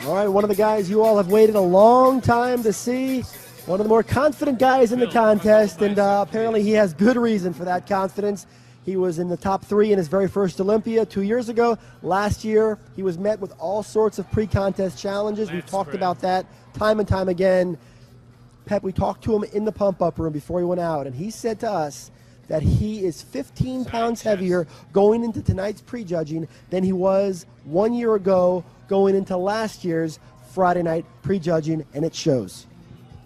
All right, one of the guys you all have waited a long time to see, one of the more confident guys in the contest, and apparently he has good reason for that confidence. He was in the top 3 in his very first Olympia 2 years ago. Last year, he was met with all sorts of pre-contest challenges. We've talked about that time and time again. Pep, we talked to him in the pump-up room before he went out, and he said to us that he is 15 pounds heavier going into tonight's prejudging than he was 1 year ago going into last year's Friday night prejudging, and it shows.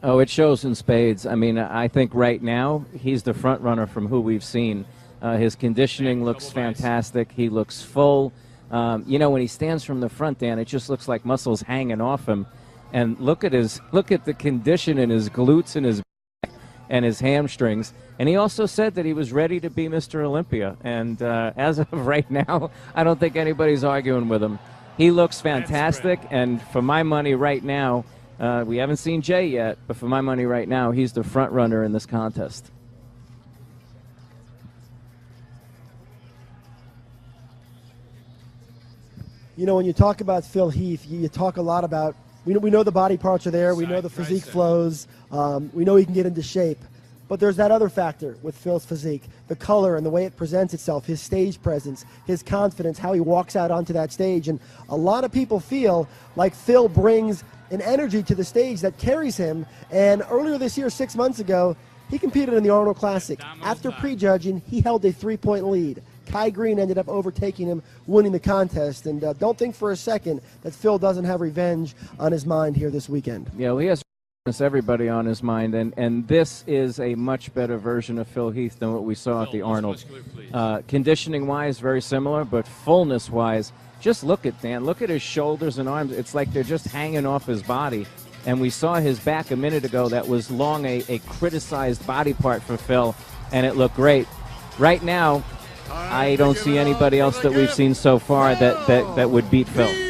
Oh, it shows in spades. I mean, I think right now he's the front runner from who we've seen. His conditioning looks fantastic. He looks full. You know, when he stands from the front, Dan, it just looks like muscles hanging off him. And look at the condition in his glutes and his back and his hamstrings. And he also said that he was ready to be Mr. Olympia. And as of right now, I don't think anybody's arguing with him. He looks fantastic, and for my money right now, we haven't seen Jay yet, but for my money right now, he's the front runner in this contest. You know, when you talk about Phil Heath, you talk a lot about, we know the body parts are there, we know the physique flows, we know he can get into shape. But there's that other factor with Phil's physique, the color and the way it presents itself, his stage presence, his confidence, how he walks out onto that stage. And a lot of people feel like Phil brings an energy to the stage that carries him. And earlier this year, 6 months ago, he competed in the Arnold Classic. After prejudging, he held a 3-point lead. Kai Green ended up overtaking him, winning the contest. And don't think for a second that Phil doesn't have revenge on his mind here this weekend. Yeah, well, he has everybody on his mind, and this is a much better version of Phil Heath than what we saw at the Arnold. Conditioning-wise, very similar, but fullness-wise, just look at Dan. Look at his shoulders and arms. It's like they're just hanging off his body. And we saw his back a minute ago. That was long a criticized body part for Phil, and it looked great. Right now, I don't see anybody else that we've seen so far that would beat Phil.